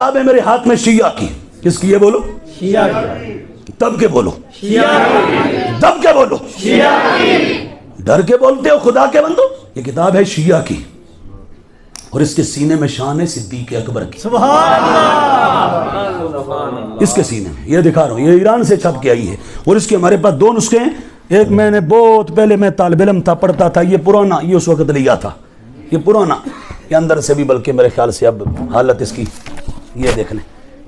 اب ہے میرے ہاتھ میں شیعہ کی. کس کی؟ یہ بولو شیعہ کی. دب کے بولو شیعہ کی. دب کے بولو. شیعہ کی. ڈر کے بولتے ہو خدا کے بندو. یہ کتاب ہے شیعہ کی اور اس کے سینے میں شان ہے صدیق اکبر کی. سبحان اللہ. اس کے سینے میں یہ دکھا رہا ہوں, یہ ایران سے چھپ کے آئی ہے اور اس کے ہمارے پاس دو نسخے ہیں. ایک میں نے بہت پہلے میں طالب علم تھا, پڑھتا تھا, یہ پرانا, یہ اس وقت لیا تھا, یہ پرانا, یہ اندر سے بھی بلکہ میرے خیال سے اب حالت اس کی یہ دیکھ لیں.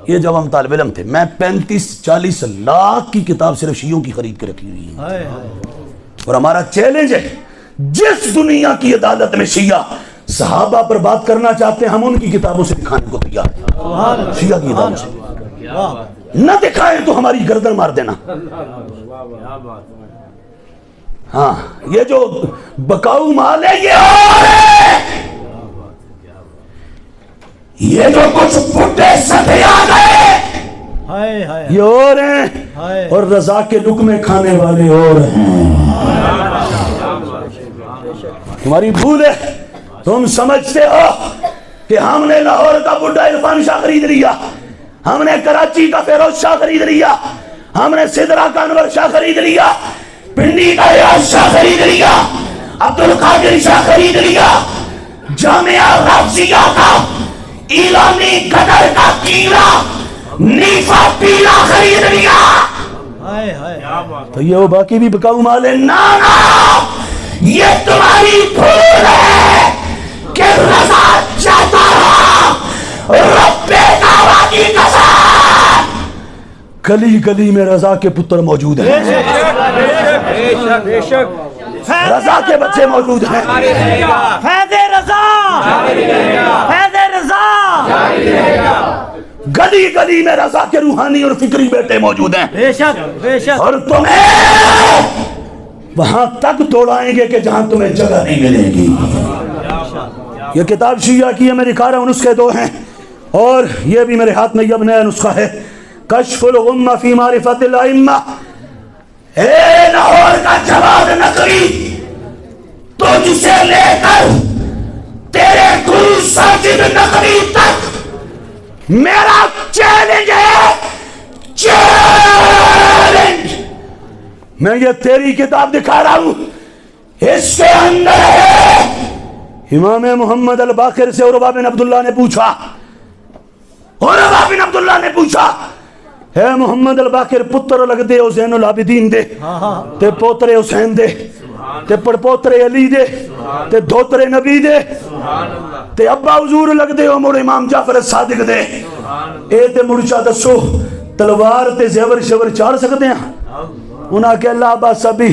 یہ جب ہم طالب علم تھے میں 35-40 لاکھ کی کتاب صرف شیعوں کی خرید کے رکھی ہوئی ہے. اور ہمارا چیلنج ہے جس دنیا کی عدالت میں شیعہ صحابہ پر بات کرنا چاہتے ہیں ہم ان کی کتابوں سے دکھانے کو تیار ہیں. شیعہ کی کتابوں سے نہ دکھائیں تو ہماری گردن مار دینا. ہاں یہ جو بکاؤ مال ہے یہ اور ہے, یہ جو کچھ بڈھے سفیان ہے یہ اور ہیں, اور رضا کے لقمے کھانے والے اور ہیں. تمہاری بھول ہے, تم سمجھتے ہو کہ ہم نے لاہور کا بڈھا عرفان شاہ خرید لیا, ہم نے کراچی کا فیروز شاہ خرید لیا, ہم نے سدرا کا انور شاہ خرید لیا, پنڈی کا ریاض شاہ خرید لیا, عبدالقادر شاہ خرید لیا, جامعہ رافضیہ کا ایرانی قدر کا کیڑا نیفا پیلا خرید لیا. تو یہ وہ باقی بھی بکاؤ مال ہے. نانا یہ تمہاری بھول ہے کہ رضا چاہتا رہا رب دعویٰ کی قسم گلی گلی میں رضا کے پتر موجود ہیں, رضا کے بچے موجود ہیں. فیض رضا, فیض رضا. گلی گلی میں رضا کے روحانی اور فکری بیٹے موجود ہیں. بے شک, بے شک. اور تمہیں وہاں تک دوڑائیں گے کہ جہاں تمہیں جگہ نہیں ملے گی. یہ کتاب شیعہ کی ہے, میں دکھا رہا ہوں, نسخے دو ہیں اور یہ بھی میرے ہاتھ میں یہ نیا نسخہ ہے, کشف الغمہ فی معرفت الائمہ. اے لاہور کا جواد نقوی, تو جسے لے کر تیرے گرو ساجد نقوی تک میرا چیلنج ہے, چیلنج. میں یہ تیری کتاب دکھا رہا ہوں, اس کے اندر ہے. امام محمد الباقر سے عروہ بن عبداللہ نے پوچھا, عروہ بن عبداللہ نے پوچھا, اے محمد الباقر پتر لگ دے او زین العابدین دے, تے پوترے حسین دے, تے پڑپوترے علی دے, تے دھوترے نبی دے, تے ابا حضور لگ دے او مڑ امام جعفر صادق دے. اے تے مڑچا دسو تلوار تے زیور شور چاڑ سکتے ہیں؟ انہاں کہ لا باس بھی,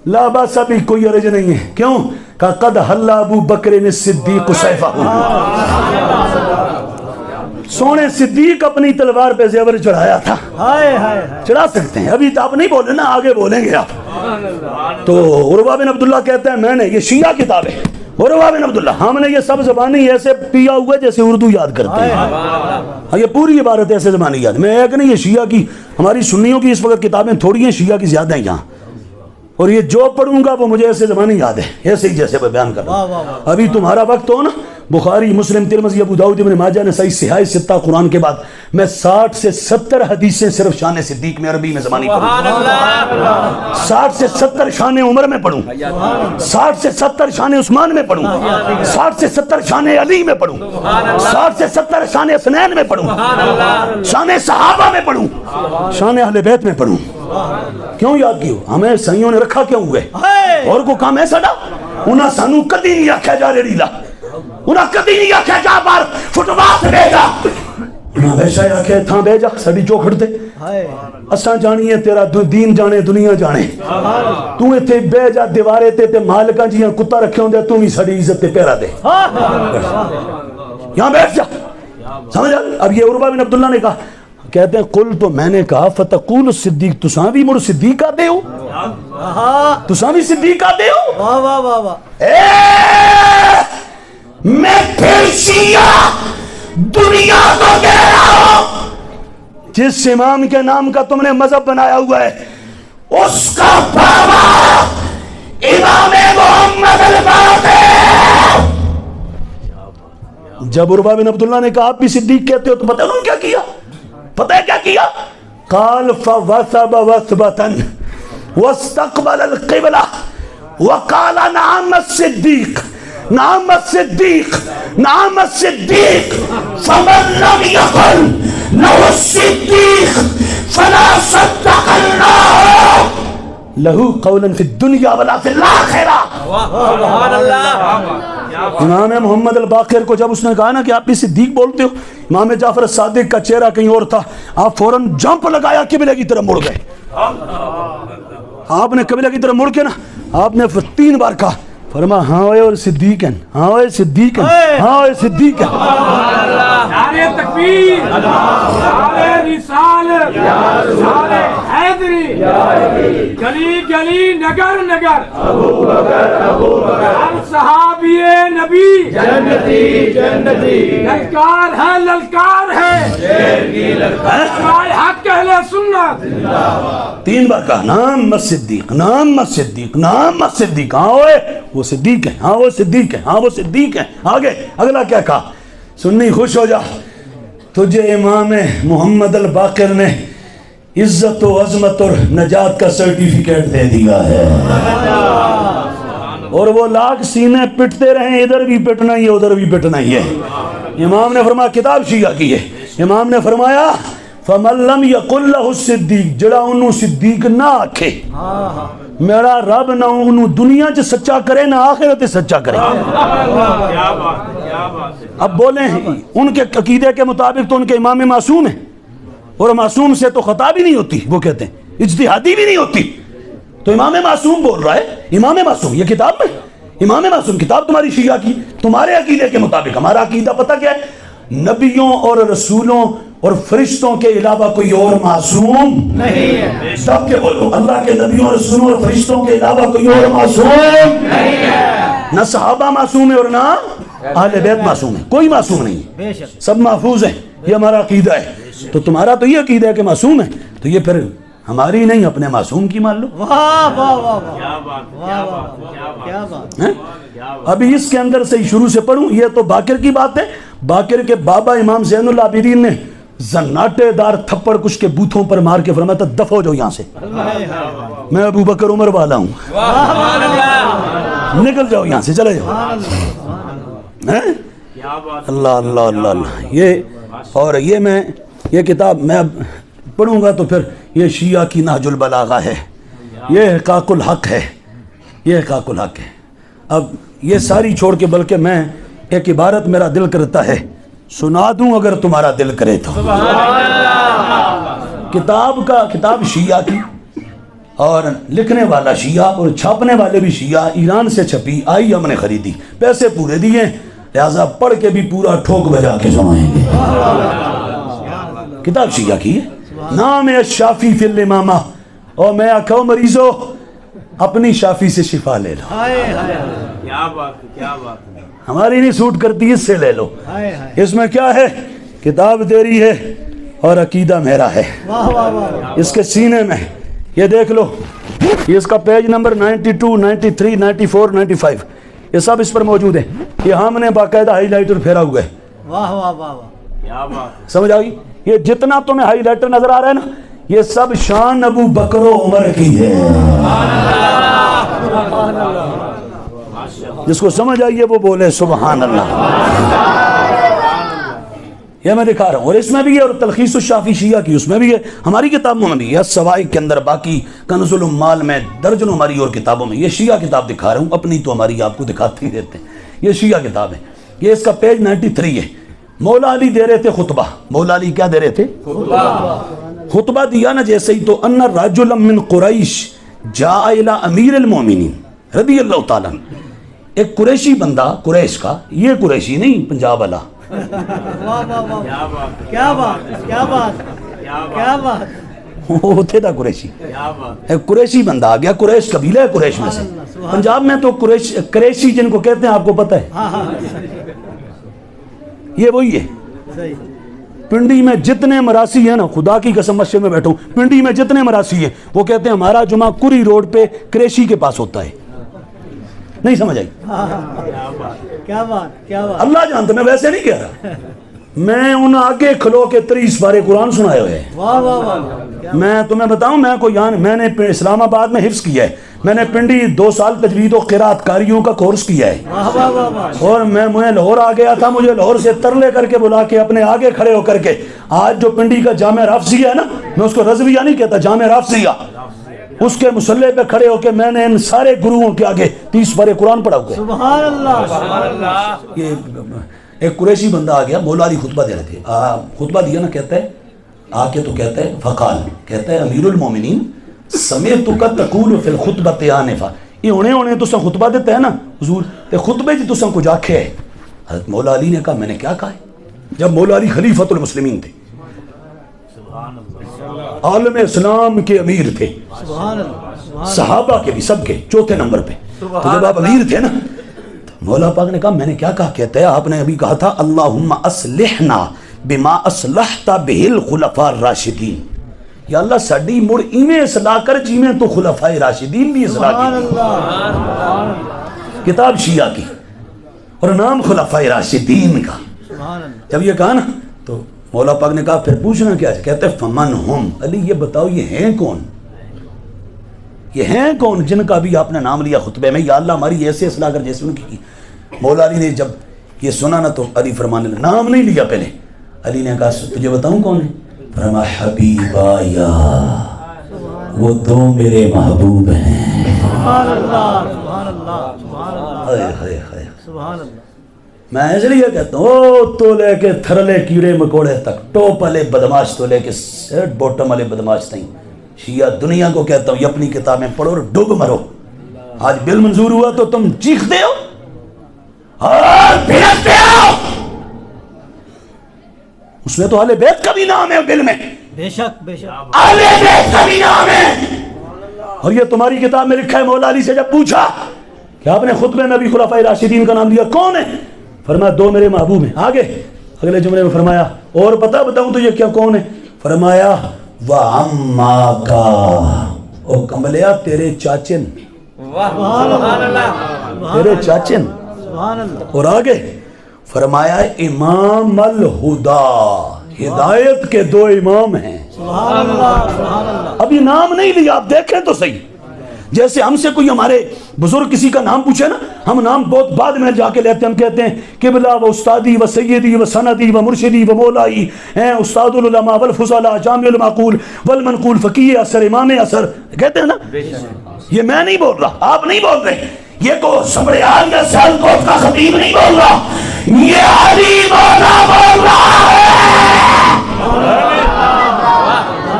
لا باس بھی, کوئی عرض نہیں ہے. کیوں؟ کہ قد حل ابو بکر نے صدیق سیفہ, سونے صدیق اپنی تلوار پہ زیور چڑھایا تھا. چڑھا سکتے ہیں, ابھی تو آپ نہیں بولے نا, آگے بولیں گے آپ. تو عروہ بن عبداللہ کہتے ہیں میں نے, یہ شیعہ کتاب ہے, عروہ بن عبداللہ, ہم نے یہ سب زبانی ایسے پیا ہوا جیسے اردو یاد کرتے ہیں. یہ پوری عبارت ایسے زبانی یاد. میں ایک نہیں, یہ شیعہ کی, ہماری سنیوں کی اس وقت کتابیں تھوڑی ہیں, شیعہ کی زیادہ ہیں یہاں, اور یہ جو پڑھوں گا وہ مجھے ایسے زبانی یاد ہے, ایسے ہی جیسے میں بیان کر رہا ہوں. ابھی تمہارا وقت ہو نا, بخاری, مسلم, ترمذی, ابو داؤد, ابن ماجہ نے صحیح صحاح ستہ قرآن کے بعد میں 60 سے 70 حدیثیں صرف شان صدیق میں عربی میں زبانی پڑھوں, 60 سے 70 شان عمر میں پڑھوں, 60 سے 70 شان عثمان میں پڑھوں, 60 سے 70 شان علی میں پڑھوں, 60 سے 70 شان حسنین میں پڑھوں, شان صحابہ میں پڑھوں, شان اہل بیت میں پڑھوں. کیوں یاد کیوں؟ ہمیں سائیوں نے رکھا کیوں ہوئے, اور کو کام ہے سڑا. انہاں سانو کدی نہیں آکھیا جا ریڑی لا, انہاں کدی نہیں آکھیا جا بار فٹبات بھیجا, انہاں ویسا ہی آکھیا تھاں بھیجا ساڈی چوکھڑ تے. اساں جانیے تیرا دین جانے دنیا جانے, تو ایتھے بہ جا دیوارے تے مالکاں جیاں کتا رکھے ہوندے, تو بھی ساڈی عزت تے پیرا دے, یہاں بیٹھ جا. سمجھ آ. اب یہ عروہ بن عبداللہ نے کہا, کہتے ہیں قل, تو میں نے کہا فتقول الصدیق, تساں بھی مڑ صدیق آدے ہو, تساں بھی صدیق آدے ہو. واہ واہ واہ واہ. میں پھر شیعہ دنیا کو کہہ رہا ہوں, جس امام کے نام کا تم نے مذہب بنایا ہوا ہے اس کا بابا امام محمد الباقر جب عروہ بن عبداللہ نے کہا آپ بھی صدیق کہتے ہو تو پتہ ہے انہوں نے کیا کیا؟ پتہ ہے کیا کیا؟ قال فوثب وثبتا واستقبل القبلہ وقال نعم الصدیق نعم الصدیق نعم الصدیق فمن لم يقل له الصدیق فلا صدق اللہ لہو قولا فی الدنیا ولا فی الآخرہ. سبحان اللہ. امام محمد الباقر کو جب اس نے کہا نا کہ آپ بھی صدیق بولتے ہو، امام جعفر الصادق کا چہرہ کہیں اور تھا، آپ فوراً جمپ لگایا قبلہ کی طرف مڑ گئے. آپ نے قبلہ کی طرف مڑ کے نا آپ نے 3 بار کہا، فرما ہاں ہوئے اور صدیق ہیں، ہاں ہوئے صدیق ہیں، ہاں ہوئے صدیق ہیں. نعرہ تکبیر، نعرہ رسالت، نعرہ حیدری، گلی گلی نگر نگر، ہر صحابی نبی جنتی جنتی، للکار ہے للکار ہے، للکار حق اہل سنت. 3 بار کہا نام الصدیق نام الصدیق نام الصدیق، ہاں ہوئے وہ صدیق ہیں، ہاں وہ صدیق ہیں، ہاں وہ صدیق ہیں. آگے اگلا کیا کہا؟ سنی خوش ہو جا، تجھے امام محمد الباقر نے عزت و عظمت اور نجات کا سرٹیفکیٹ دے دیا ہے. اور وہ لاکھ سینے پٹتے رہیں، ادھر بھی پٹنا ہی ہے ادھر بھی پٹنا ہی ہے. امام نے فرمایا کتاب شیعہ کی ہے، امام نے فرمایا فَمَن لَمْ يَقُلْ لَهُ الصِّدِّيقُ، جڑا انہوں صدیق نہ آکھے، میرا رب نہ انہوں دنیا چ سچا کرے نہ آخرت سچا کرے. اب بولیں ان کے عقیدے کے مطابق تو ان کے امام معصوم ہیں، اور معصوم سے تو خطا بھی نہیں ہوتی، وہ کہتے ہیں اجتہادی بھی نہیں ہوتی. تو امام معصوم بول رہا ہے، امام معصوم یہ کتاب میں، امام معصوم کتاب تمہاری شیعہ کی، تمہارے عقیدے کے مطابق. ہمارا عقیدہ پتہ کیا ہے؟ نبیوں اور رسولوں اور فرشتوں کے علاوہ کوئی اور معصوم نہیں ہے. سب کے بولو، اللہ کے نبیوں رسولوں اور فرشتوں کے علاوہ کوئی اور معصوم نہیں ہے. نہ صحابہ معصوم ہے اور نہ اہل بیت معصوم ہے، کوئی معصوم نہیں ہے، سب محفوظ ہیں. یہ ہمارا عقیدہ ہے. تو تمہارا تو یہ عقیدہ ہے کہ معصوم ہے، تو یہ پھر ہماری نہیں اپنے معصوم کی مان لو. واہ واہ واہ کیا بات. ابھی اس کے اندر سے شروع سے پڑھوں، یہ تو باقر کی بات ہے. باقر کے بابا امام زین العابدین نے زناٹے دار تھپڑ کچھ کے بوتھوں پر مار کے فرمایا تھا دفع ہو جاؤ یہاں سے، میں ابو بکر عمر والا ہوں، نکل جاؤ یہاں سے، چلے جاؤ. اللہ اللہ اللہ اللہ. یہ اور یہ کتاب میں اب پڑھوں گا تو پھر یہ شیعہ کی نہج البلاغہ ہے، یہ حقاق الحق ہے، یہ حقاق الحق ہے. اب یہ ساری چھوڑ کے بلکہ میں ایک عبارت میرا دل کرتا ہے سنا دوں اگر تمہارا دل کرے تو. کتاب شیعہ کی، اور لکھنے والا شیعہ اور چھاپنے والے بھی شیعہ، ایران سے چھپی، آئی ہم نے خریدی، پیسے پورے دیے، لہذا پڑھ کے بھی پورا ٹھوک بجا کے سنائیں گے. کتاب شیعہ کی ہے، نام ہے شافی فی الامامہ. اور میں آکھوں مریضو اپنی شافی سے شفا لے لو. کیا بات کیا بات. ہماری نہیں سوٹ کرتی، اس سے لے لو. اس میں کیا ہے؟ کتاب تیری ہے اور عقیدہ میرا ہے. اس کے سینے میں یہ دیکھ لو، یہ اس کا پیج نمبر 92 93 94 95 یہ سب اس پر موجود ہے. یہ ہم نے باقاعدہ ہائی لائٹر پھیرا ہوا ہے. واہ واہ واہ کیا بات. سمجھ آ گئی؟ یہ جتنا تمہیں ہائی لائٹر نظر آ رہا ہے نا، یہ سب شان ابو بکر و عمر کی ہے. جس کو سمجھ آئیے وہ بولے سبحان اللہ. یہ میں دکھا رہا ہوں، اور اس میں بھی ہے، اور تلخیص الشافی شیعہ کی اس میں بھی ہے، ہماری کتابوں میں بھی ہے، سوائق کے اندر، باقی کنز العمال میں، درجنوں ہماری اور کتابوں میں. یہ شیعہ کتاب دکھا رہا ہوں، اپنی تو ہماری آپ کو دکھاتے ہی رہتے ہیں. یہ شیعہ کتاب ہے، یہ اس کا پیج 93 ہے. مولا علی دے رہے تھے خطبہ. مولا علی کیا دے رہے تھے؟ خطبہ دیا نا جیسے ہی تو ان رجلا من قریش جاء الی امیر المومنین رضی اللہ تعالیٰ. ایک قریشی بندہ، قریش کا، یہ قریشی نہیں پنجاب والا. کیا بات کیا بات کیا بات. وہ تھے تھا قریشی. ایک قریشی بندہ آ گیا، قریش قبیلہ ہے قریش میں سے. پنجاب میں تو قریشی جن کو کہتے ہیں آپ کو پتہ ہے، یہ وہی ہے. پنڈی میں جتنے مراسی ہیں نا، خدا کی قسم مسجد میں بیٹھوں، پنڈی میں جتنے مراسی ہیں وہ کہتے ہیں ہمارا جمعہ کری روڈ پہ قریشی کے پاس ہوتا ہے. نہیں سمجھ آئی؟ کیا بات کیا بات. اللہ جانتا میں ویسے نہیں کہہ رہا. میں ان آگے کھلو کے 30 بارے قرآن سنائے ہوئے ہیں. واہ واہ واہ. میں تمہیں بتاؤں میں کوئی میں نے اسلام آباد میں حفظ کیا ہے. میں نے پنڈی 2 سال تجوید و قرات کاریوں کا کورس کیا ہے. واہ واہ واہ واہ. اور مجھے لاہور آ گیا تھا, مجھے لاہور سے ترلے کر کے بلا کے اپنے آگے کھڑے ہو کر کے آج جو پنڈی کا جامع رافضیہ ہے نا, میں اس کو رضویہ نہیں کہتا, جامع رافضیہ, اس کے مصلے پہ کھڑے ہو کے میں نے ان سارے گروؤں کے آگے 30 بارے قرآن پڑھا ہوا ہے. سبحان اللہ. یہ ایک قریشی بندہ آ گیا, مولا علی خطبہ دے رہے تھے, خطبہ دیا نا, کہتا ہے آ کے تو کہتا ہے فقال, کہتا ہے امیر المومنین سمیتک تقول فی الخطبۃ آنفا, یہ ہونے تساں خطبہ دیتے ہیں نا حضور, تے خطبے جی تساں کچھ آکھے ہے. حضرت مولا علی نے کہا میں نے کیا کہا ہے, جب مولا علی خلیفۃ المسلمین تھے, عالم اسلام کے امیر تھے, سبحان اللہ. صحابہ کے بھی سب کے چوتھے نمبر پہ, تو جب آپ امیر تھے نا, مولا پاک نے کہا میں نے کیا کہا, کہتا ہے آپ نے ابھی کہا تھا اللہم اصلحنا بما اصلحت بہ الخلفاء الراشدین, یا اللہ ساڈی مڑ ایویں اصلاح کر جیویں تو خلفاء راشدین بھی اصلاح کی. کتاب شیعہ کی اور نام خلفاء راشدین کا. جب یہ کہا نا تو مولا پاک نے کہا پھر پوچھنا کیا ہے, کہتے ہیں فمن ہم, علی یہ بتاؤ یہ ہیں کون, یہ ہیں کون جن کا بھی آپ نے نام لیا خطبے میں, یا اللہ ہماری ایسے اصلاح کر جیسے ان کی. مولا علی نے جب یہ سنا نا تو علی فرمانے لگا, نام نہیں لیا پہلے, علی نے کہا تجھے بتاؤں کون ہے, فرمایا حبیبا یا وہ 2 میرے محبوب ہیں. سبحان اللہ. سبحان اللہ. سبحان اللہ. سبحان اللہ. میں اس لیے کہتا ہوں تو لے کے تھرلے کیڑے مکوڑے تک, ٹوپ والے بدماش تو لے کے سیٹ بوٹم والے بدماش تک, شیعہ دنیا کو کہتا ہوں یہ اپنی کتابیں پڑھو اور ڈوب مرو. آج بل منظور ہوا تو تم چیختے ہو اور بھڑکتے ہو, اس میں تو اہل بیت کا بھی نام ہے بل میں, بے شک بے شک. اہل بیت کا بھی نام ہے. اور یہ تمہاری کتاب میں لکھا ہے, مولا علی سے جب پوچھا کہ آپ نے خطبے میں بھی خلفاء راشدین کا نام لیا, کون ہے, فرمایا 2 میرے محبوب ہیں. آگے اگلے جملے میں فرمایا اور بتاؤں تو یہ کیا کون ہے, فرمایا وَعَمَّاكَ, او کملیا تیرے چاچن, تیرے چاچن. اور آگے فرمایا امام الہدا, ہدایت کے 2 امام ہیں. سبحان اللہ. سبحان اللہ. ابھی نام نہیں لیا, آپ دیکھیں تو صحیح. جیسے ہم سے کوئی ہمارے بزرگ کسی کا نام پوچھے نا, ہم نام بہت بعد میں جا کے لیتے ہیں, ہم کہتے ہیں قبلہ و استادی و سیدی و سندی و مرشدی و مولائی, استاد العلماء والفضلاء جامع المعقول والمنقول فقیہ اثر امام اثر, کہتے ہیں نا. یہ میں نہیں بول رہا, آپ نہیں بول رہے, یہ کو سبریال یا سیالکوٹ کا خطیب نہیں بول رہا, یہ علی مولا بول رہا ہے.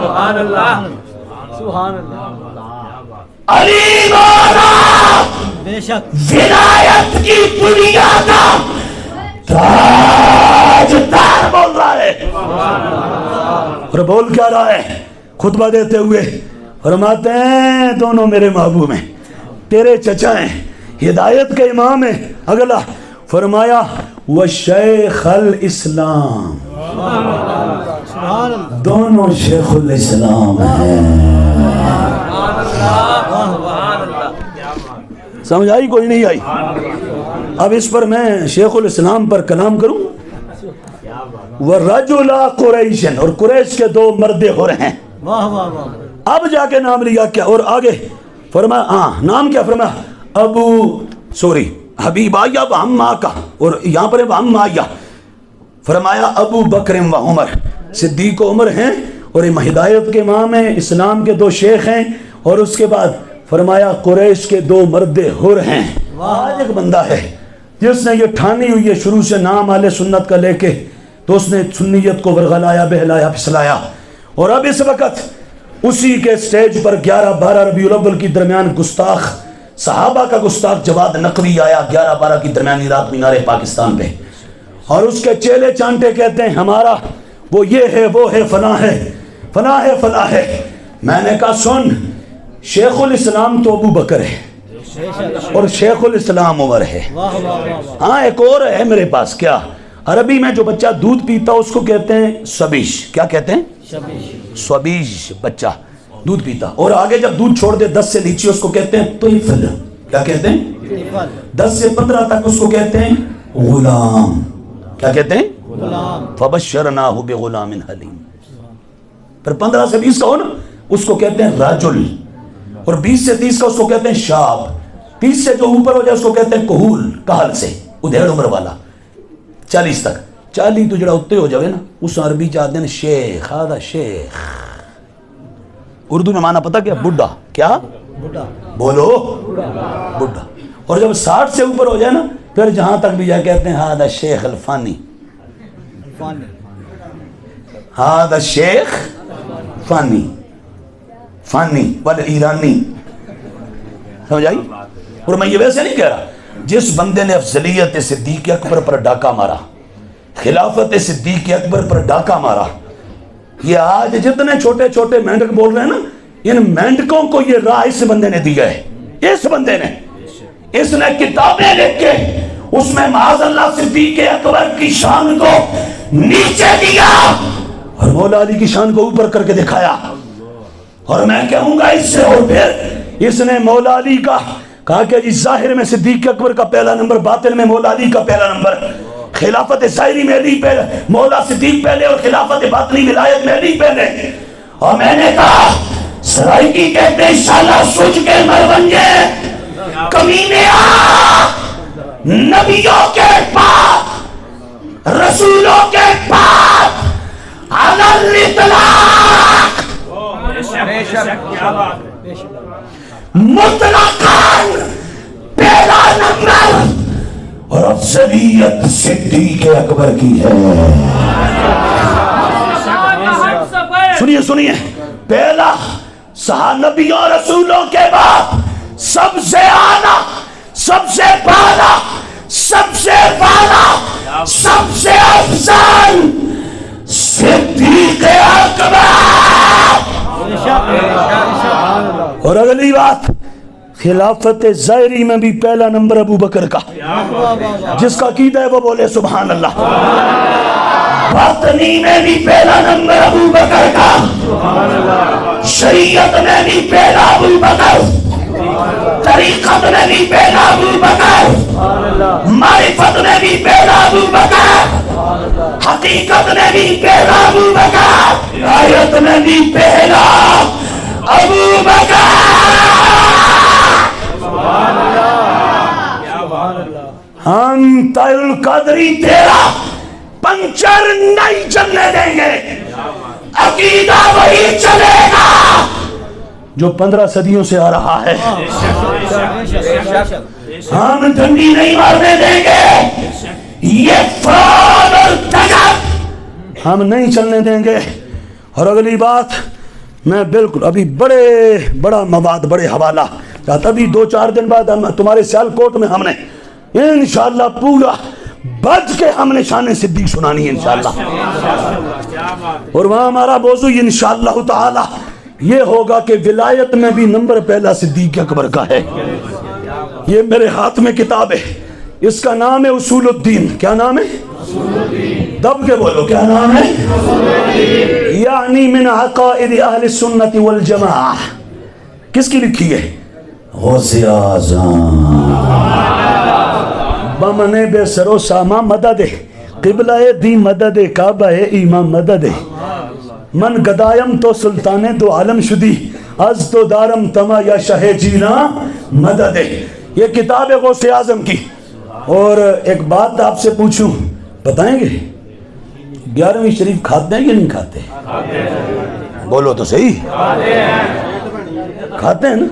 سبحان اللہ. سبحان اللہ. علی مولا بے شک. ولایت کی دنیا کا تاجدار بول رہا ہے. اور بول کیا رہا ہے, خطبہ دیتے ہوئے فرماتے ہیں دونوں میرے محبوب ہیں, تیرے چچا ہیں, ہدایت کے امام ہیں. اگلا فرمایا وشیخ الاسلام, سبحان اللہ. دونوں شیخ الاسلام ہیں. سمجھ آئی کوئی نہیں آئی؟ اب اس پر میں شیخ الاسلام پر کلام کروں. وَرَجُلَ قُرَيْشٍ, اور قریش کے 2 مرد ہو رہے ہیں. واہ واہ واہ. اب جا کے نام لیا کیا, اور آگے فرمایا نام کیا, فرمایا حبیب آیا و عمّاکا, اور یہاں پر عمّایا فرمایا ابو بکر و عمر, صدیق و عمر ہیں, اور ہدایت کے امام ہیں, اسلام کے 2 شیخ ہیں. اور اس کے بعد فرمایا قریش کے 2 مرد حر ہیں. آج ایک بندہ ہے جس نے یہ ٹھانی ہوئی ہے شروع سے نام اہل سنت کا لے کے, تو اس نے سنیت کو ورغلایا, بہلایا, پھسلایا. اور اب اس وقت اسی کے سٹیج پر 11-12 ربیع الاول کی درمیان گستاخ صحابہ کا گستاخ جواد نقوی آیا 11-12 کی درمیانی رات مینار پاکستان پہ, اور اس کے چیلے چانٹے کہتے ہیں ہمارا وہ یہ ہے, وہ ہے, فلاں ہے, فلاں ہے, فلاں ہے. میں نے کہا سن, شیخ الاسلام تو ابو بکر ہے اور شیخ الاسلام عمر ہے. ہاں ایک اور ہے میرے پاس, کیا عربی میں جو بچہ دودھ پیتا اس کو کہتے ہیں سبیش. کیا کہتے ہیں؟ سبیش, بچہ دودھ پیتا. اور آگے جب دودھ چھوڑ دے 10 سے نیچے اس کو کہتے ہیں طفل. کیا کہتے ہیں؟ 10 سے 15 تک اس کو کہتے ہیں غلام. کیا کہتے ہیں؟ غلام. فبشرناہ بغلام حلیم. پھر 15 سے 20 کا ہو نا اس کو کہتے ہیں رجل, اور 20 سے 30 کا اس کو کہتے ہیں شاب. 30 سے جو اوپر ہو جائے اس کو کہتے ہیں کہول, کہل سے ادھیڑ عمر والا. 40 تک, 40 تو جڑا اتنے ہو جائے نا اس عربی چاہتے ہیں شیخ. آدھا شیخ اردو میں معنی پتہ کیا؟ بڈھا. کیا بولو؟ بڈھا. اور جب 60 سے اوپر ہو جائے نا پھر جہاں تک بھی جائے کہتے ہیں ہادہ شیخ الفانی. ہادہ شیخ فانی, فانی والے ایرانی. سمجھ آئی؟ اور میں یہ ویسے نہیں کہہ رہا, جس بندے نے افضلیت صدیق اکبر پر ڈاکہ مارا, خلافت صدیق اکبر پر ڈاکہ مارا, یہ آج جتنے چھوٹے چھوٹے مینڈک بول رہے ہیں نا, ان مینڈکوں کو یہ راہ اس بندے نے دی ہے. اس بندے نے, اس نے کتابیں لکھ کے اس میں معاذ اللہ صدیق اکبر کی شان کو نیچے دیا اور مولا علی کی شان کو اوپر کر کے دکھایا. اور میں کہوں گا اس سے, اور پھر اس نے مولا علی کا کہا کہ جی ظاہر میں صدیق اکبر کا پہلا نمبر, باطن میں مولا علی کا پہلا نمبر, خلافت ظاہری میں علی پہلے, مولا صدیق پہلے, اور خلافت باطنی ولایت میں علی پہلے. اور میں نے کہا سرائکی کہتے ہیں شالا سوچ کے مرونجے کمینے آ, نبیوں کے بعد, رسولوں کے بعد, علی الاطلاق مطلقاً پہلا نمبر اور افضلیت صدیق اکبر کی ہے. سنیے سنیے, پہلا نبیوں اور رسولوں کے بعد سب سے اعلیٰ, سب سے بالا, سب سے بالا, سب سے افضل صدیق اکبر. اور اگلی بات, خلافت ظاہری میں بھی پہلا نمبر ابو بکر کا, جس کا عقیدہ ہے وہ بولے سبحان اللہ. باطنی میں بھی پہلا نمبر ابو بکر کا, شریعت میں بھی پہلا ابو بکر, طریقت میں بھی پہلا ابو بکر, معرفت میں بھی پہلا ابو بکر, حقیقت میں بھی پہلا ابو بکر, آیت میں بھی پہلا ابو بکر. انت القدری تیرا پنچر نہیں چلنے دیں گے, عقیدہ وہی چلے گا جو 15 صدیوں سے آ رہا ہے. ہم ڈنڈی نہیں مارنے دیں گے, یہ فراڈ اور دغل ہم نہیں چلنے دیں گے. اور اگلی بات, میں بالکل ابھی بڑا مواد, بڑے حوالہ چاہتا, ابھی 2-4 دن بعد تمہارے سیال کوٹ میں ہم نے انشاءاللہ پورا بج کے ہم نے شان صدیق سنانی ہے انشاءاللہ. اور وہاں ہمارا موضوع انشاءاللہ تعالی یہ ہوگا کہ ولایت میں بھی نمبر پہلا صدیق اکبر کا ہے. یہ میرے ہاتھ میں کتاب ہے, اس کا نام ہے اصول الدین. کیا نام ہے؟ دب کے بولو, کیا نام ہے؟ یعنی من عقائد اہل السنت والجماعہ. کس کی لکھی ہے؟ غوث اعظم. بمن بے سرو ساما مدد, قبلہ دی مدد, کعبہ ایمان مدد, من گدایم تو سلطان دو عالم شدی, از تو دارم تما یا شہ جینا مدد. یہ کتاب ہے غوث اعظم کی. اور ایک بات آپ سے پوچھوں, بتائیں گے 11ویں شریف کھاتے ہیں یا نہیں کھاتے؟ بولو تو صحیح. کھاتے ہیں نا.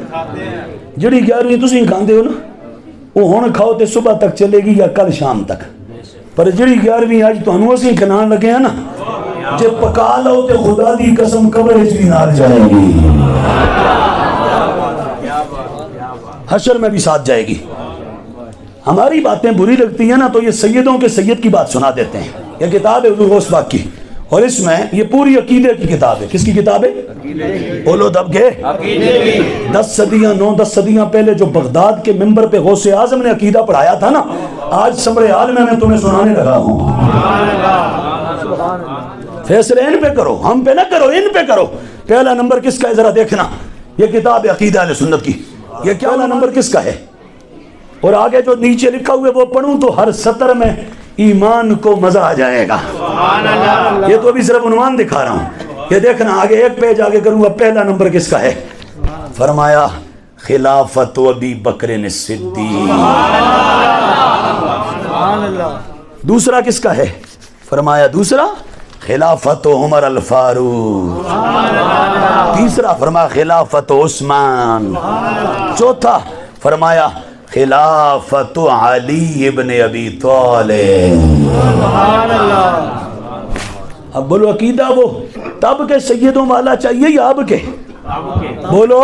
جڑی 11ویں تسی کھاندے ہو نا وہ ہن کھاؤ تے صبح تک چلے گی یا کل شام تک, پر جڑی 11ویں اج تانوں اسی کھنان لگے ہیں نا, جے پکا لو تے خدا دی قسم قبر وچ بھی نال جائے گی, حشر میں بھی ساتھ جائے گی. ہماری باتیں بری لگتی ہیں نا تو یہ سیدوں کے سید کی بات سنا دیتے ہیں. یہ کتاب ہے حضور غوث پاک کی, اور اس میں یہ پوری عقیدے کی کتاب ہے. کس کی کتاب ہے؟ بولو دب کے. 9-10 صدیاں پہلے جو بغداد کے منبر پہ غوث اعظم نے عقیدہ پڑھایا تھا نا, آج سمر عالم میں تمہیں سنانے لگا ہوں. فیصلے ان پہ کرو, ہم پہ نہ کرو, ان پہ کرو. پہلا نمبر کس کا ہے ذرا دیکھنا. یہ کتاب ہے عقیدہ اہل سنت کی. یہ کیا نمبر کس کا ہے؟ اور آگے جو نیچے لکھا ہوئے وہ پڑھوں تو ہر سطر میں ایمان کو مزہ آ جائے گا. یہ تو ابھی صرف عنوان دکھا رہا ہوں. یہ دیکھنا آگے ایک پیج آگے کروں گا. پہلا نمبر کس کا ہے؟ فرمایا خلافت ابی بکر الصدیق. دوسرا کس کا ہے؟ فرمایا دوسرا خلافت عمر الفاروق. تیسرا فرمایا خلافت عثمان. چوتھا فرمایا خلافت علی ابن ابی طالب. اب بولو عقیدہ وہ تب کے سیدوں والا چاہیے یا اب کے؟ بولو.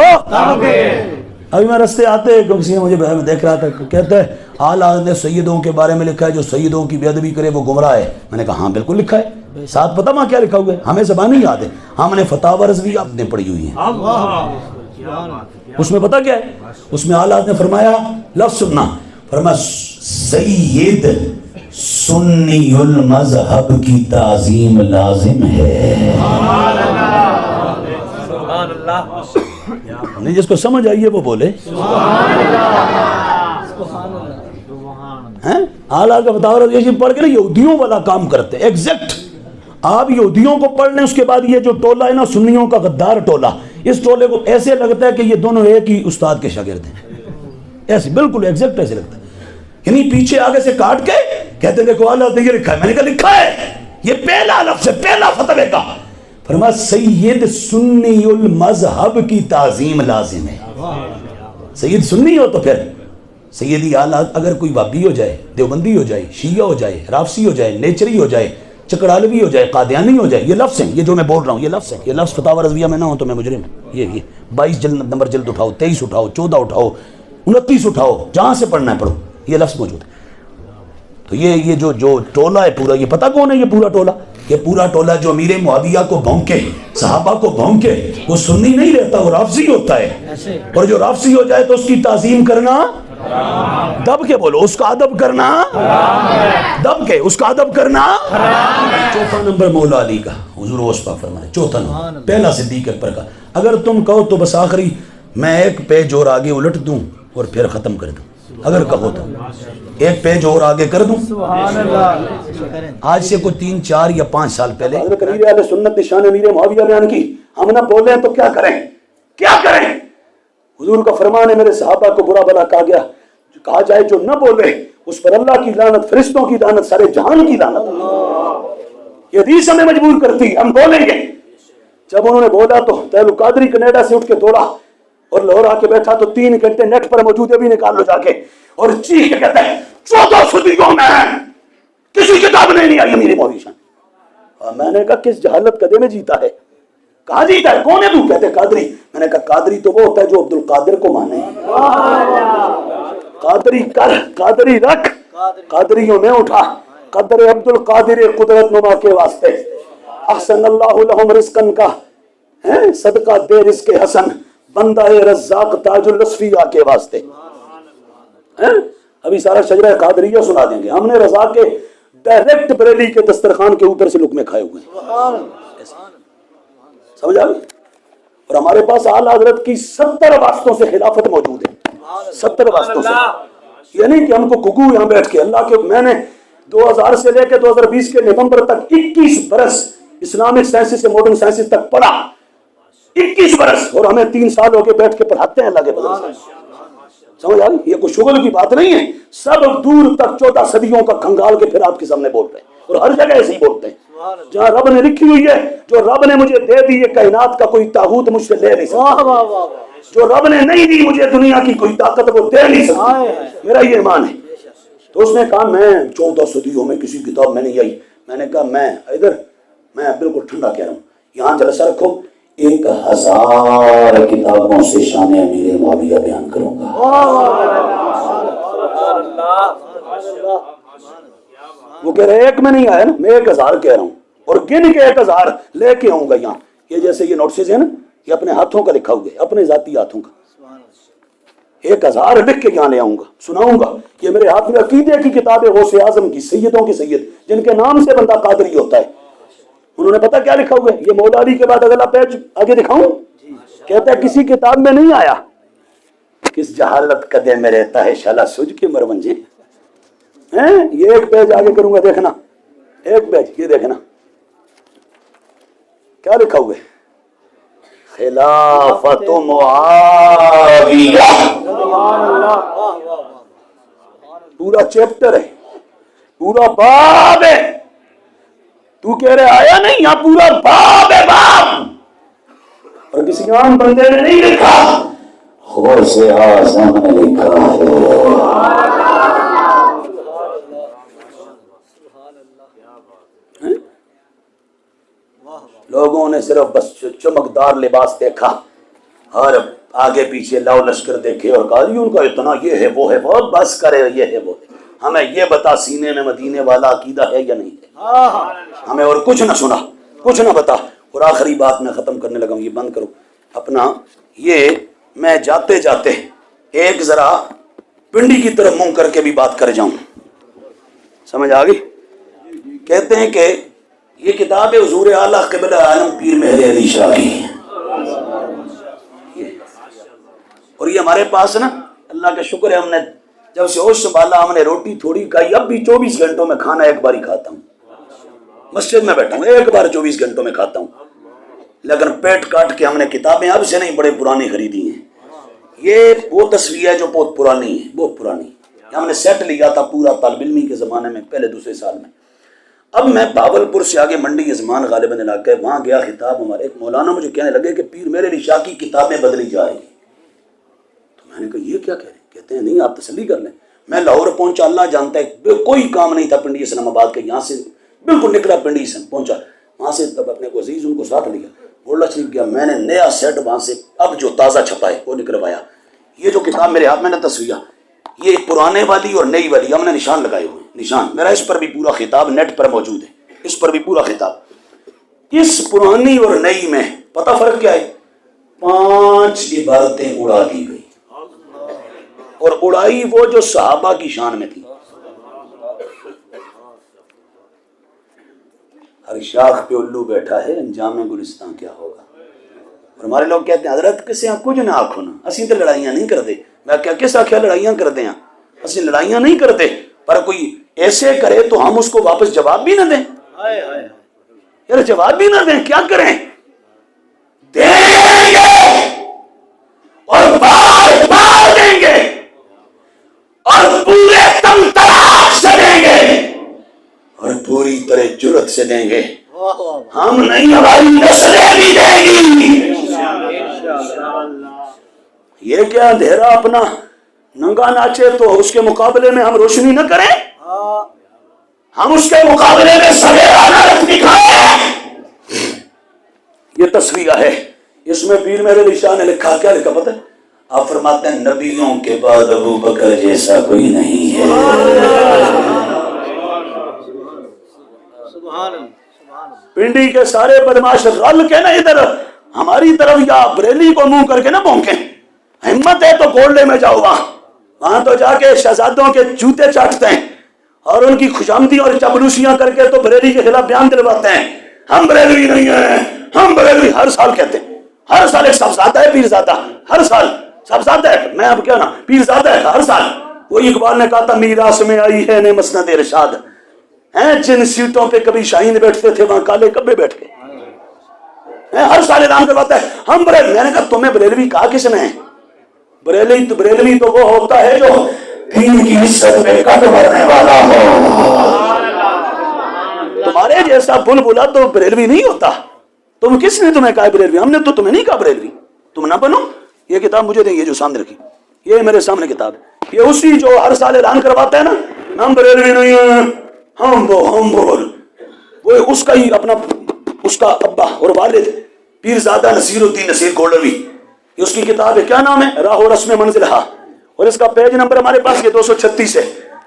ابھی میں رستے آتے کسی نے مجھے دیکھ رہا تھا کہتا ہے اعلیٰ نے سیدوں کے بارے میں لکھا ہے جو سیدوں کی بے ادبی کرے وہ گمراہ ہے. میں نے کہا ہاں بالکل لکھا ہے. ساتھ پتہ ماں کیا لکھا ہوا ہے؟ ہمیں زبانیں یاد ہے. ہم نے فتاوی رضویہ آپ نے پڑھی ہوئی ہیں. اس میں پتہ کیا ہے؟ اس میں اعلیٰ نے فرمایا لفظ سننا فرمایا سید سنی المذہب کی تعظیم لازم ہے. نہیں جس کو سمجھ آئیے وہ بولے. اعلیٰ کا فتاوی رضویہ پڑھ کے نا یہودیوں والا کام کرتے ایگزیکٹ. آپ یہودیوں کو پڑھ لیں اس کے بعد یہ جو ٹولہ ہے نا سنیوں کا غدار ٹولہ, اس ٹولے کو ایسے لگتا ہے کہ یہ دونوں ایک ہی استاد کے شاگرد ہیں. ایسے بالکل ایگزیکٹ ایسے لگتا ہے. یعنی پیچھے آگے سے کاٹ کے کہتے ہیں دیکھو اعلیٰ نے یہ لکھا ہے. میں نے کہا لکھا ہے یہ پہلا لفظ ہے پہلا فتوے کا. فرمایا سید سنی المذہب کی تعظیم لازم ہے. سید سنی ہو تو پھر سیدی اعلیٰ اگر کوئی وابی ہو جائے, دیوبندی ہو جائے, شیعہ ہو جائے, رافسی ہو جائے, نیچری ہو جائے, چکڑالوی ہو جائے, قادیانی ہو جائے, یہ لفظ ہیں. یہ جو میں بول رہا ہوں یہ لفظ ہیں. یہ لفظ فتاوی رضویہ میں نہ ہو تو میں مجرم ہوں. یہ 22 جلد نمبر جلد اٹھاؤ, 23 اٹھاؤ, 14 اٹھاؤ, 29 اٹھاؤ, جہاں سے پڑھنا ہے پڑھو. یہ لفظ موجود ہے. تو یہ جو ٹولہ ہے پورا, یہ پتہ کون ہے یہ پورا ٹولہ؟ یہ پورا ٹولہ جو امیر معاویہ کو بھونکے, صحابہ کو بھونکے, وہ سنی نہیں رہتا, وہ رافضی ہوتا ہے. اور جو رافضی ہو جائے تو اس کی تعظیم کرنا دب کے بولو, اس کا ادب کرنا دب کے, اس کا ادب کرنا. چوتھا نمبر مولا علی کا, حضور وصفہ فرمائے چوتھا نمبر. پہلا صدیق اکبر کا. اگر تم کہو تو بس آخری میں ایک پیج اور آگے الٹ دوں اور پھر ختم کر دوں. اگر کہو تو ایک پیج اور آگے کر دوں. آج سے کوئی 3 4 یا 5 سال پہلے حضرت امیر اہل سنت نے شان امیر معاویہ بیان کی. ہم نہ بولیں تو کیا کریں, کیا کریں؟ حضور کا فرمان ہے میرے صحابہ کو برا بلا کہا گیا, کہا جائے جو نہ بولے اس پر اللہ کی لعنت, فرشتوں کی لعنت, سارے جہان کی لعنت. یہ حدیث ہمیں مجبور کرتی, ہم بولیں گے. جب انہوں نے بولا تو تیلو قادری کینیڈا سے اٹھ کے دوڑا اور لاہور آ کے بیٹھا تو 3 گھنٹے نیٹ پر موجود ہے, بھی نکال لو جا کے, اور چیخ کے کہتا ہے 14 صدیوں میں کسی کتاب نہیں آئی میری مویشن. میں نے کہا کس جہالت قدے میں جیتا ہے؟ کہاں جیتا ہے؟ کون ہے تو؟ کہتے قادری. میں نے کہا قادری تو وہ ہوتا ہے جو عبد القادر کو مانے. قادری کر, قادری رکھ, قادریوں میں اٹھا. قدر عبد القادر قدرت نما کے واسطے. احسن اللہ لہم رزقن کا صدقہ دے رزق حسن, بندہ رزاق تاج الاسفیہ کے واسطے. ابھی سارا شجرہ قادریہ سنا دیں گے. ہم نے رضا کے ڈائریکٹ بریلی کے دسترخوان کے اوپر سے لقمے کھائے ہوئے ہیں. سمجھ آ گئی؟ اور ہمارے پاس اعلیٰ حضرت کی 70 واسطوں سے خلافت موجود ہے. 70 واسطوں سے. یہ نہیں کہ ہم کو گگو یہاں بیٹھ کے اللہ کے, میں نے 2000 سے لے کے 2020 کے نومبر تک 21 برس اسلامک سائنسز سے ماڈرن سائنسز تک پڑھا. 21 برس. اور ہمیں 3 سال ہو کے بیٹھ کے پڑھاتے ہیں اللہ کے فضل سے. سمجھ آ گئی؟ یہ کوئی شغل کی بات نہیں ہے. سب دور تک 14 صدیوں کا کھنگال کے پھر آپ کے سامنے بولتے ہیں, اور ہر جگہ ایسے ہی بولتے ہیں. جہاں رب نے لکھی ہوئی ہے, جو رب نے مجھے دے دی یہ کائنات کا کوئی طاغوت مجھ سے لے نہیں سکتا. جو رب نے نہیں دی مجھے دنیا کی کوئی طاقت وہ دے نہیں سکتی. میرا یہ ایمان ہے. تو اس نے کہا میں 14 صدیوں میں کسی کتاب میں نہیں آئی. میں نے کہا میں ادھر, میں بالکل ٹھنڈا کہہ رہا ہوں, یہاں جلسہ رکھو, 1000 کتابوں سے شان امیر معاویہ بیان کروں گا. وہ کہہ رہے ایک میں نہیں آیا نا, میں 1000 کہہ رہا ہوں, اور گن کے 1000 لے کے آؤں گا یہاں. یہ جیسے یہ نوٹسز ہیں نا, یہ اپنے ہاتھوں کا لکھا ہوا ہے, اپنے ذاتی ہاتھوں کا. 1000 لکھ کے یہاں لے آؤں گا, سناؤں گا. یہ میرے ہاتھ میں عقیدے کی کتاب ہے غوث اعظم کی, سیدوں کی سید, جن کے نام سے بندہ قادری ہوتا ہے. انہوں نے پتہ کیا لکھا ہوا ہے؟ یہ مولا علی کے بعد اگلا پیج آگے دکھاؤں. کہتا ہے کسی کتاب میں نہیں آیا کس جہالت کدے میں رہتا ہے شالا سوج کے مرونجے ہیں. یہ ایک پیج آگے کروں گا دیکھنا, ایک پیج یہ دیکھنا کیا لکھا ہوئے, خلافت معاویہ, پورا چیپٹر ہے, پورا باب ہے. تو کہہ رہے آیا نہیں, یہاں پورا باب ہے, باب. اور کسی عام بندے نے نہیں لکھا, غوث اعظم نے لکھا ہے. لوگوں نے صرف بس چمکدار لباس دیکھا اور آگے پیچھے لاؤ لشکر دیکھے اور کہا ان کا اتنا یہ ہے وہ ہے وہ, بس کرے یہ ہے وہ ہے. ہمیں یہ بتا سینے میں مدینے والا عقیدہ ہے یا نہیں ہے, ہمیں اور کچھ نہ سنا, کچھ نہ بتا. اور آخری بات میں ختم کرنے لگا ہوں, یہ بند کرو اپنا. یہ میں جاتے جاتے ایک ذرا پنڈی کی طرف منہ کر کے بھی بات کر جاؤں, سمجھ آ گئی. کہتے ہیں کہ یہ کتاب ہے حضور اعلیٰ قبلہ عالم پیر مہر علی شاہ کی, اور یہ ہمارے پاس نا اللہ کا شکر ہے, ہم نے جب سے ہوش سنبھالا ہم نے روٹی تھوڑی کھائی, اب بھی 24 گھنٹوں میں کھانا ایک بار ہی کھاتا ہوں. مسجد میں بیٹھا ہوں ایک بار 24 گھنٹوں میں کھاتا ہوں, لیکن پیٹ کاٹ کے ہم نے کتابیں اب سے نہیں بڑے پرانی خریدی ہیں. یہ وہ تصویر ہے جو بہت پرانی ہے, بہت پرانی. ہم نے سیٹ لیا تھا پورا طالب علمی کے زمانے میں, پہلے دوسرے سال میں. اب میں بھاولپور سے آگے منڈی کے زمان غالباً علاقہ ہے, وہاں گیا خطاب ہمارے ایک مولانا مجھے کہنے لگے کہ پیر میرے علی شاہ کی کتابیں بدلی جائیں گی. تو میں نے کہا یہ کیا کہہ رہے ہیں؟ کہتے ہیں نہیں آپ تسلی کر لیں. میں لاہور پہنچا, اللہ جانتا ہے کوئی کام نہیں تھا پنڈی اسلام آباد کے, یہاں سے بالکل نکلا پنڈی سے پہنچا, وہاں سے تب اپنے کو عزیز ان کو ساتھ لیا, بولنا شریف گیا. میں نے نیا سیٹ وہاں سے اب جو تازہ چھپا ہے وہ نکلوایا. یہ جو کتاب میرے ہاتھ میں نے تصویر, یہ پرانے والی اور نئی والی ہم نے نشان لگائے ہوئے, نشان میرا اس پر بھی پورا خطاب نیٹ پر موجود ہے, اس پر بھی پورا خطاب. اس پرانی اور نئی میں پتہ فرق کیا ہے؟ 5 عبارتیں اڑا دی گئی, اور اڑائی وہ جو صحابہ کی شان میں تھی. ہر شاخ پہ الو بیٹھا ہے, انجام گلستان کیا ہوگا. اور ہمارے لوگ کہتے ہیں حضرت کسے کچھ نہ آکھو نا, اسی تو لڑائیاں نہیں کرتے. میں کیا کس آخیا لڑائیاں کرتے ہیں؟ اسی لڑائیاں نہیں کرتے, پر کوئی ایسے کرے تو ہم اس کو واپس جواب بھی نہ دیں. یار جواب بھی نہ دیں, کیا کریں؟ دیں گے اور بار بار دیں گے اور پورے تم تلاش سے دیں گے اور پوری طرح جرت سے دیں گے. ہم نہیں, ہماری نسلیں بھی دیں گی. یہ کیا اندھیرا اپنا ننگا ناچے تو اس کے مقابلے میں ہم روشنی نہ کریں, ہم اس کے مقابلے میں سویرا نہ دکھائیں. یہ تصویر ہے, اس میں پیر میرے علی شاہ نے لکھا, کیا لکھا پتہ ہے؟ آپ فرماتے ہیں نبیوں کے بعد ابو بکر جیسا کوئی نہیں ہے. پنڈی کے سارے بدماش رل کے نا ادھر ہماری طرف یا بریلی کو منہ کر کے نہ بھونکیں. ہمت ہے تو گولڈے میں جاؤ, وہاں تو جا کے شہزادوں کے جوتے چاٹتے ہیں اور ان کی خوشامدی اور چاپلوسیاں کر کے تو بریلی کے خلاف بیان دلواتے ہیں. ہم بریلوی نہیں ہیں, ہم بریلوی. ہر سال کہتے ہیں, ہر سال ایک صاحبزادہ ہے پیرزادہ, ہر سال صاحبزادہ ہے, میں اب کیا نا پیرزادہ ہے ہر سال. وہی اقبال نے کہا تھا میراث میں آئی ہے نے مسند ارشاد, ہیں جن سیٹوں پہ کبھی شاہین بیٹھتے تھے وہاں کالے کبے بیٹھ گئے. ہر سال اعلان کرواتا ہے ہم بریلوی. میں نے کہا تمہیں بریلوی کہا کس نے؟ بریلوی تو وہ ہوتا ہے جو دین کی عزت پہ کٹ بھرنے والا ہو. تمہارے جیسا بلبلا تو بریلوی نہیں ہوتا. تم کس نے تمہیں کہا بریلوی؟ ہم نے تو تمہیں نہیں کہا بریلوی, تم نہ بنو. یہ کتاب مجھے دیں, یہ جو سامنے رکھی, یہ میرے سامنے کتاب ہے. یہ اسی جو ہر سال اعلان کرواتا ہے نا ہم بریلوی نہیں ہیں, ہم وہ اس کا ہی اپنا, اس کا ابا اور والد پیرزادہ نصیر الدین نصیر گولڈوی. یہ اس کی کتاب ہے, کیا نام ہے؟ راہ و رسم منزلہ, اور اس کا پیج نمبر ہمارے پاس یہ 236 ہے.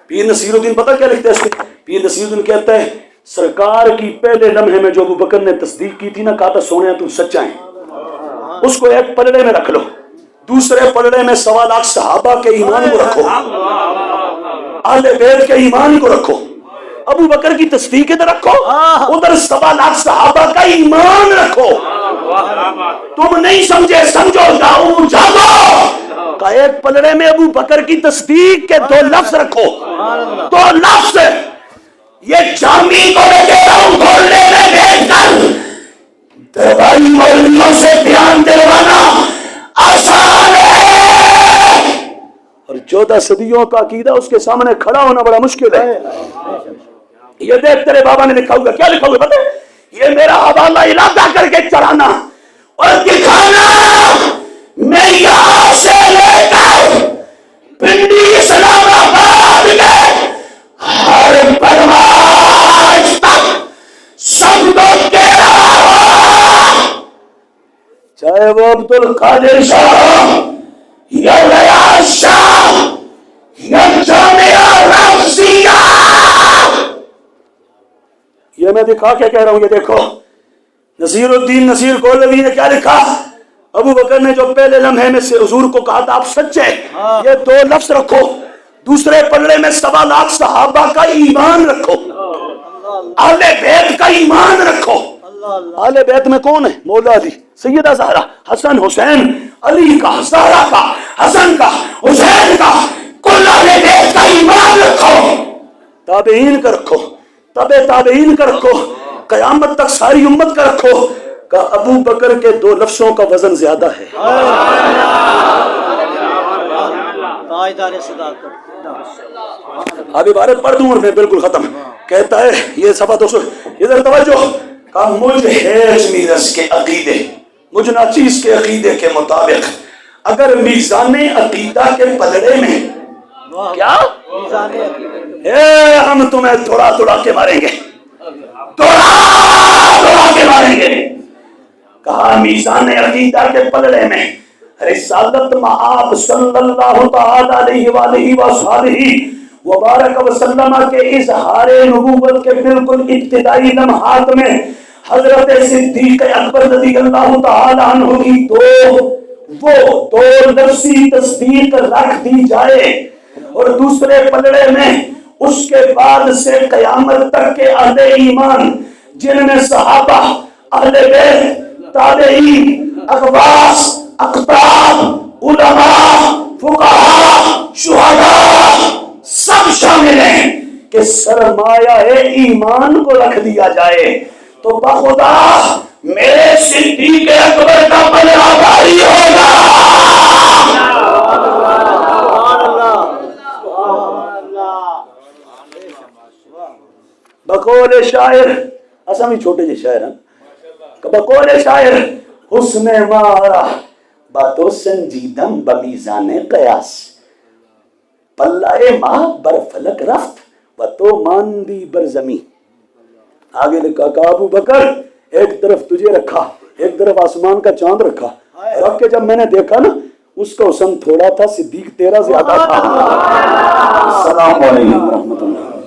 پیر نصیر الدین پتہ کیا لکھتے ہیں اس کے؟ پیر نصیر الدین کہتا ہے سرکار کی پہلے لمحے میں جو ابو بکر نے تصدیق کی تھی نا, کہا تھا سونے تم سچا ہے, اس کو ایک پلڑے میں رکھ لو, دوسرے پلڑے میں 1.25 لاکھ صحابہ کے ایمان کو رکھو, اہل بیت کے ایمان کو رکھو. ابو بکر کی تصدیق ادھر رکھو, ادھر 1.25 لاکھ صحابہ کا ایمان رکھو. تم نہیں سمجھے, سمجھو, جاؤ جاگو, کہ ایک پلڑے میں ابو بکر کی تصدیق کے 2 لفظ رکھو. 2 لفظ. یہ جامی کو میں کہتا ہوں کھولنے میں بیٹھ کر تیربائی مولویوں سے بیان دلوانا آسان ہے، اور 14 صدیوں کا عقیدہ اس کے سامنے کھڑا ہونا بڑا مشکل ہے. یہ دیکھ تیرے بابا نے لکھا ہوگا، کیا لکھا ہوگا پتہ ہے؟ یہ میرا حوالہ ارادہ کر کے چڑھانا اور دکھانا میں یہاں سے لے کر پنڈی اسلام آباد کے ہر پرواز تک سب کو کہہ رہا ہوں، چاہے وہ عبد القادر شاہ یا ریاض شاہ یا جامعہ رمزیہ. یہ میں دکھا کے کہہ رہا ہوں. یہ دیکھو نصیر الدین نصیر کولوی نے کیا لکھا. ابو بکر نے جو پہلے لمحے میں سے حضور کو کہا تھا آپ سچے، یہ 2 لفظ رکھو. دوسرے پلڑے میں 1.25 لاکھ صحابہ کا ایمان رکھو، اہل بیت کا ایمان رکھو. اہل بیت میں کون ہے؟ مولا علی، سیدہ زہرا، حسن حسین، علی کا، زہرا کا، حسن کا، حسین کا، کل اہل بیت کا ایمان رکھو. تابعین کا رکھو، تابعین کا رکھو، قیامت تک ساری امت کا رکھو. کہ ابو بکر کے 2 لفظوں کا وزن زیادہ ہے. اب عبارت پڑھ دوں اور میں بالکل ختم. کہتا ہے یہ صفحہ 200، ادھر توجہ. کہ مجھ حیث میرس کے عقیدے، مجھ ناچیز کے عقیدے کے مطابق اگر میزان عقیدہ کے پلڑے میں کیا ہم تمہیں توڑا کے ماریں گے، توڑا کے ماریں گے. کہا میزان عقیدہ کے پلڑے میں رسالت مآب صلی اللہ تعالی علیہ وآلہ وآلہ وبارک وسلم کے اظہار نبوت کے بالکل ابتدائی لمحات میں حضرت صدیق اکبر رضی اللہ تعالی عنہ کی وہ 2 لفظی تصدیق رکھ دی جائے، اور دوسرے پلڑے میں اس کے بعد سے قیامت تک کے اہل ایمان جن میں صحابہ، اہل بیت، تابعین، اقواس، اقطاب، علماء، فقہاء، شہداء سب شامل ہیں، کہ سرمایہ ایمان کو رکھ دیا جائے تو بخدا میرے صدیق اکبر کا پلڑا بھاری ہوگا. بقول شاعر، اصلا بھی چھوٹے جی شاعر ہیں، بقول شاعر حسن مارا باتو سنجیدم بمیزان قیاس، پلائے ماہ بر فلک رفت و تو ماندی بر زمین. آگے لکھا کہ ابو بکر ایک طرف تجھے رکھا، ایک طرف آسمان کا چاند رکھا، رکھ کے جب میں نے دیکھا نا اس کا حسن تھوڑا تھا، صدیق تیرا زیادہ تھا. السلام علیکم ورحمۃ اللہ.